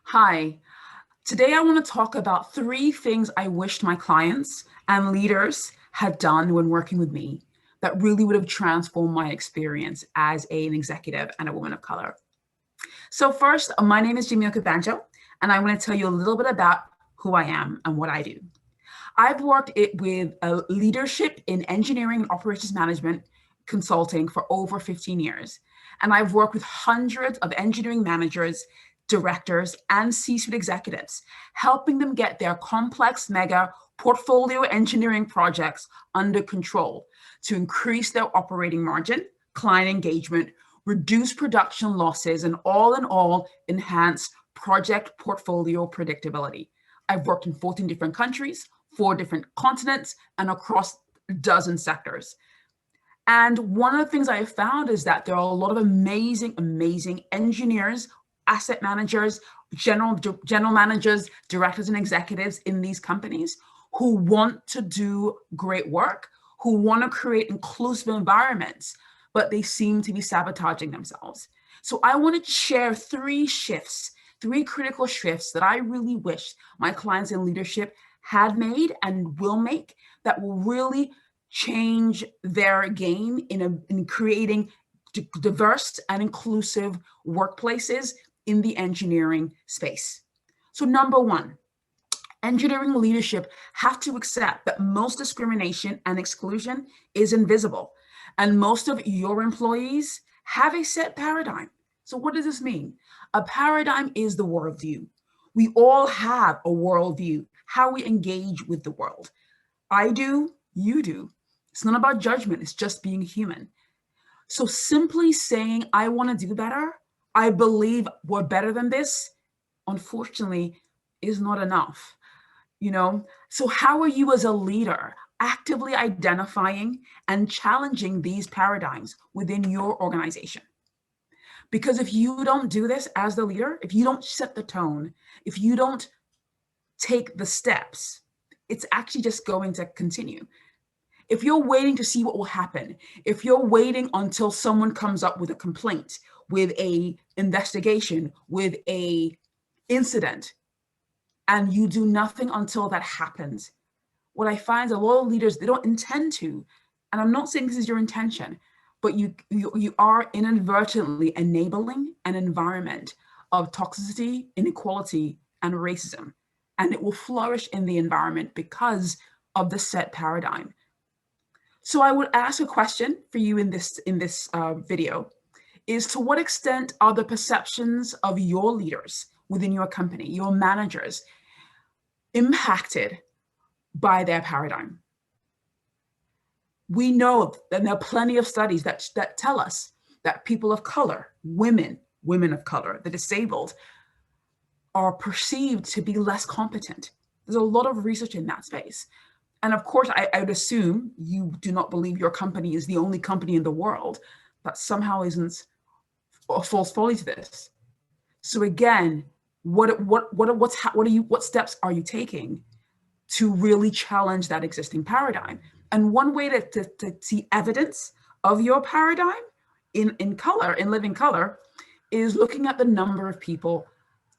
Hi, today I want to talk about three things I wished my clients and leaders had done when working with me that really would have transformed my experience as an executive and a woman of color. So first, my name is Jimmy Banjo, and I want to tell you a little bit about who I am and what I do. I've worked with leadership in engineering and operations management consulting for over 15 years. And I've worked with hundreds of engineering managers, directors, and C-suite executives, helping them get their complex mega portfolio engineering projects under control to increase their operating margin, client engagement, reduce production losses, and all in all, enhance project portfolio predictability. I've worked in 14 different countries, 4 different continents, and across a dozen sectors. And one of the things I have found is that there are a lot of amazing, amazing engineers, asset managers, general managers, directors, and executives in these companies who want to do great work, who want to create inclusive environments, but they seem to be sabotaging themselves. So I want to share 3 critical shifts that I really wish my clients in leadership had made and will make that will really change their game in creating diverse and inclusive workplaces in the engineering space. So number one, engineering leadership have to accept that most discrimination and exclusion is invisible, and most of your employees have a set paradigm. So what does this mean? A paradigm is the worldview. We all have a worldview, how we engage with the world. I do, you do. It's not about judgment, it's just being human. So simply saying, I want to do better, I believe we're better than this, unfortunately, is not enough. So how are you as a leader actively identifying and challenging these paradigms within your organization? Because if you don't do this as the leader, if you don't set the tone, if you don't take the steps, it's actually just going to continue. If you're waiting to see what will happen, if you're waiting until someone comes up with a complaint, with a investigation, with a incident, and you do nothing until that happens, what I find is a lot of leaders, they don't intend to, and I'm not saying this is your intention, but you are inadvertently enabling an environment of toxicity, inequality, and racism. And it will flourish in the environment because of the set paradigm. So I would ask a question for you in this video is, to what extent are the perceptions of your leaders within your company, your managers, impacted by their paradigm? We know that there are plenty of studies that tell us that people of color, women of color, the disabled, are perceived to be less competent. There's a lot of research in that space. And of course, I would assume you do not believe your company is the only company in the world. That somehow isn't a false folly to this. So again, what steps are you taking to really challenge that existing paradigm? And one way to see evidence of your paradigm in living color, is looking at the number of people,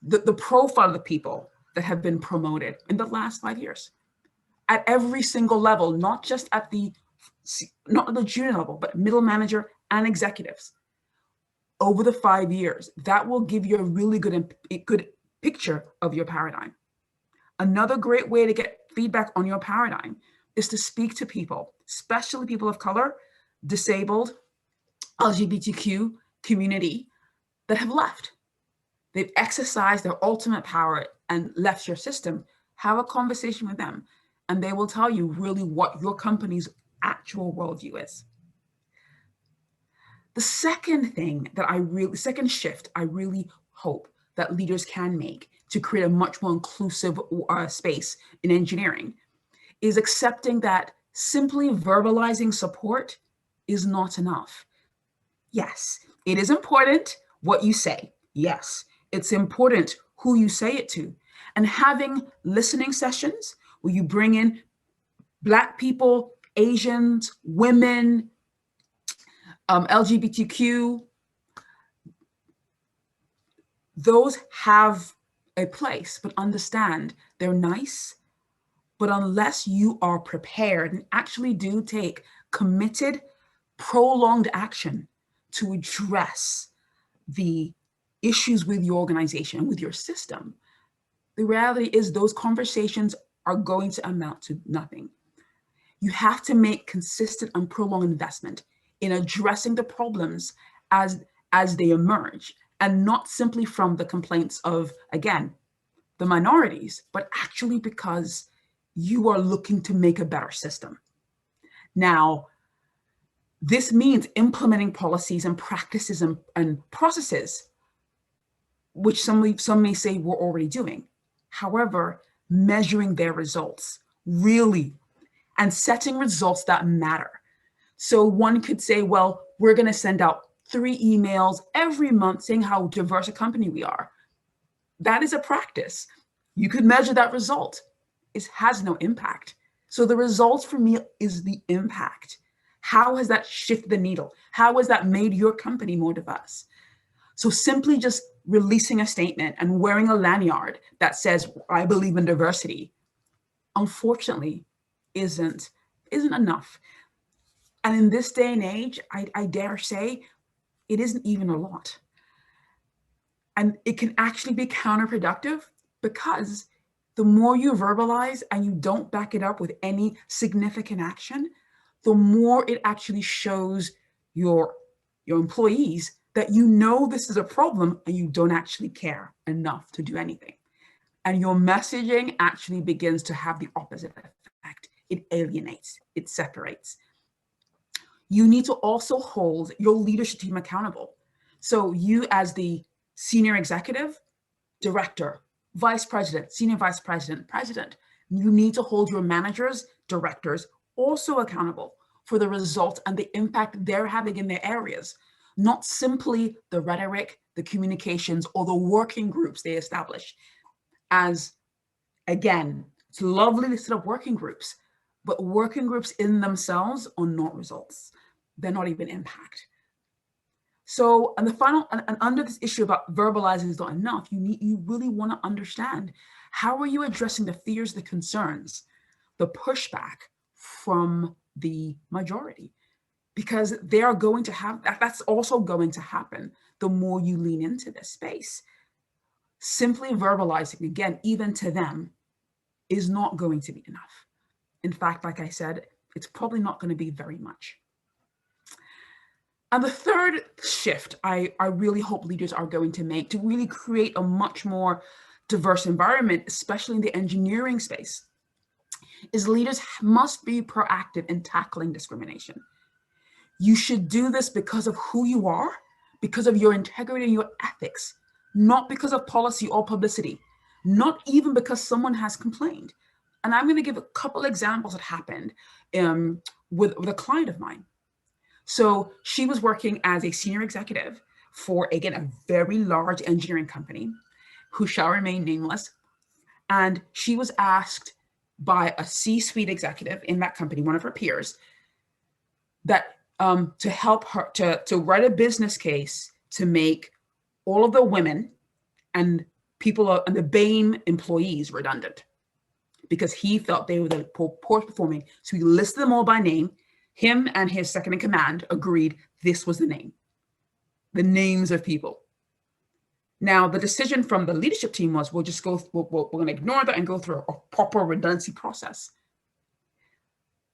the profile of the people that have been promoted in the last 5 years at every single level, not at the junior level, but middle manager and executives over the 5 years. That will give you a really good picture of your paradigm. Another great way to get feedback on your paradigm is to speak to people, especially people of color, disabled, LGBTQ community that have left. They've exercised their ultimate power and left your system. Have a conversation with them, and they will tell you really what your company's actual worldview is. The second shift I really hope that leaders can make to create a much more inclusive space in engineering is accepting that simply verbalizing support is not enough. Yes, it is important what you say. Yes, it's important who you say it to. And having listening sessions where you bring in Black people, Asians, women, LGBTQ, those have a place, but understand they're nice. But unless you are prepared and actually do take committed, prolonged action to address the issues with your organization, with your system, the reality is those conversations are going to amount to nothing. You have to make consistent and prolonged investment in addressing the problems as they emerge, and not simply from the complaints of, again, the minorities, but actually because you are looking to make a better system. Now, this means implementing policies and practices and processes, which some may say we're already doing. However, measuring their results really, and setting results that matter. So one could say, well, we're going to send out 3 emails every month saying how diverse a company we are. That is a practice. You could measure that result. It has no impact. So the results for me is the impact. How has that shifted the needle? How has that made your company more diverse? So simply just releasing a statement and wearing a lanyard that says, I believe in diversity, unfortunately, isn't enough. And in this day and age, I dare say, it isn't even a lot. And it can actually be counterproductive, because the more you verbalize and you don't back it up with any significant action, the more it actually shows your employees that you know this is a problem and you don't actually care enough to do anything. And your messaging actually begins to have the opposite effect. It alienates, it separates. You need to also hold your leadership team accountable. So you, as the senior executive, director, vice president, senior vice president, president, you need to hold your managers, directors also accountable for the results and the impact they're having in their areas, not simply the rhetoric, the communications, or the working groups they establish. As, again, it's lovely to set up working groups, but working groups in themselves are not results. They're not even impact. So, and the final, and under this issue about verbalizing is not enough, you really want to understand, how are you addressing the fears, the concerns, the pushback from the majority? Because they are going to have, that's also going to happen the more you lean into this space. Simply verbalizing, again, even to them, is not going to be enough. In fact, like I said, it's probably not going to be very much. And the third shift I really hope leaders are going to make to really create a much more diverse environment, especially in the engineering space, is leaders must be proactive in tackling discrimination. You should do this because of who you are, because of your integrity and your ethics, not because of policy or publicity, not even because someone has complained. And I'm going to give a couple examples that happened with a client of mine. So she was working as a senior executive for, again, a very large engineering company who shall remain nameless. And she was asked by a C-suite executive in that company, one of her peers, that to help her to write a business case to make all of the women and people and the BAME employees redundant, because he felt they were the poor performing. So he listed them all by name. Him and his second in command agreed this was the names of people. Now, the decision from the leadership team was, we're going to ignore that and go through a proper redundancy process.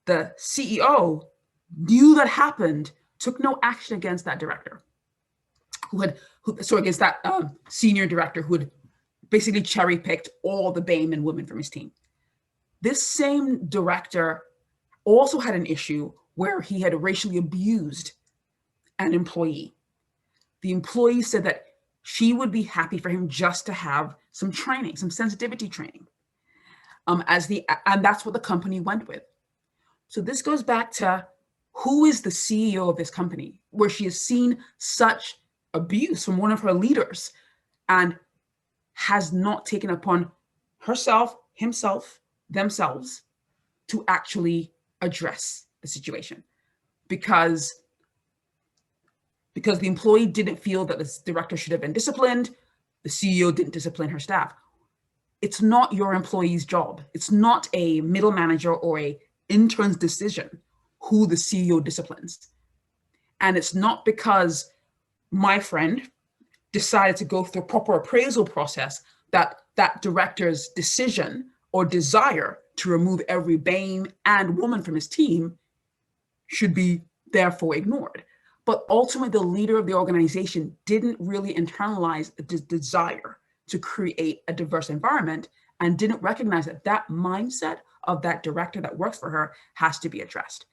The CEO knew that happened, took no action against that director, against that senior director who had basically cherry-picked all the BAME and women from his team. This same director also had an issue where he had racially abused an employee. The employee said that she would be happy for him just to have some training, some sensitivity training, and that's what the company went with. So this goes back to, who is the CEO of this company, where she has seen such abuse from one of her leaders and has not taken upon herself, himself, themselves to actually address the situation, because the employee didn't feel that this director should have been disciplined, the CEO didn't discipline her staff. It's not your employee's job. It's not a middle manager or a intern's decision who the CEO disciplines. And it's not because my friend decided to go through a proper appraisal process that that director's decision or desire to remove every BAME and woman from his team should be therefore ignored. But ultimately, the leader of the organization didn't really internalize the desire to create a diverse environment and didn't recognize that that mindset of that director that works for her has to be addressed.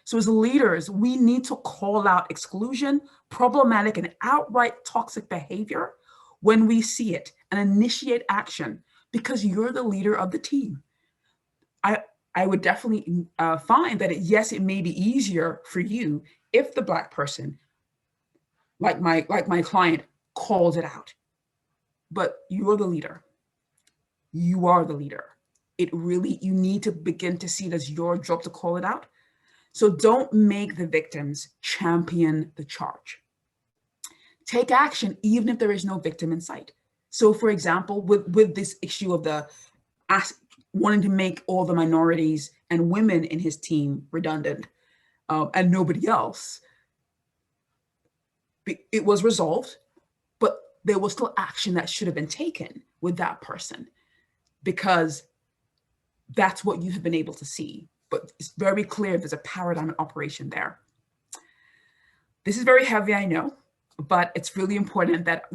So as leaders, we need to call out exclusion, problematic and outright toxic behavior when we see it and initiate action because you're the leader of the team. I would definitely find that yes, it may be easier for you if the Black person, like my client, calls it out. But you're the leader. You are the leader. You need to begin to see it as your job to call it out. So don't make the victims champion the charge. Take action even if there is no victim in sight. So for example, with this issue of wanting to make all the minorities and women in his team redundant and nobody else, it was resolved, but there was still action that should have been taken with that person because that's what you have been able to see. But it's very clear there's a paradigm in operation there. This is very heavy, I know, but it's really important that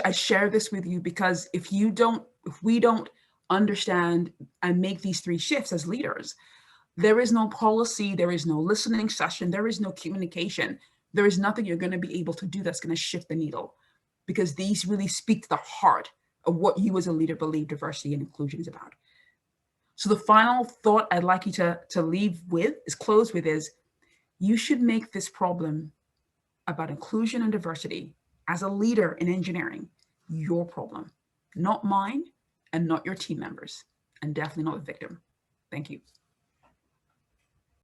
I share this with you because if we don't understand and make these three shifts as leaders, there is no policy, there is no listening session, there is no communication. There is nothing you're going to be able to do that's going to shift the needle because these really speak to the heart of what you as a leader believe diversity and inclusion is about. So the final thought I'd like you to close with is you should make this problem about inclusion and diversity as a leader in engineering your problem, not mine and not your team members, and definitely not the victim. Thank you.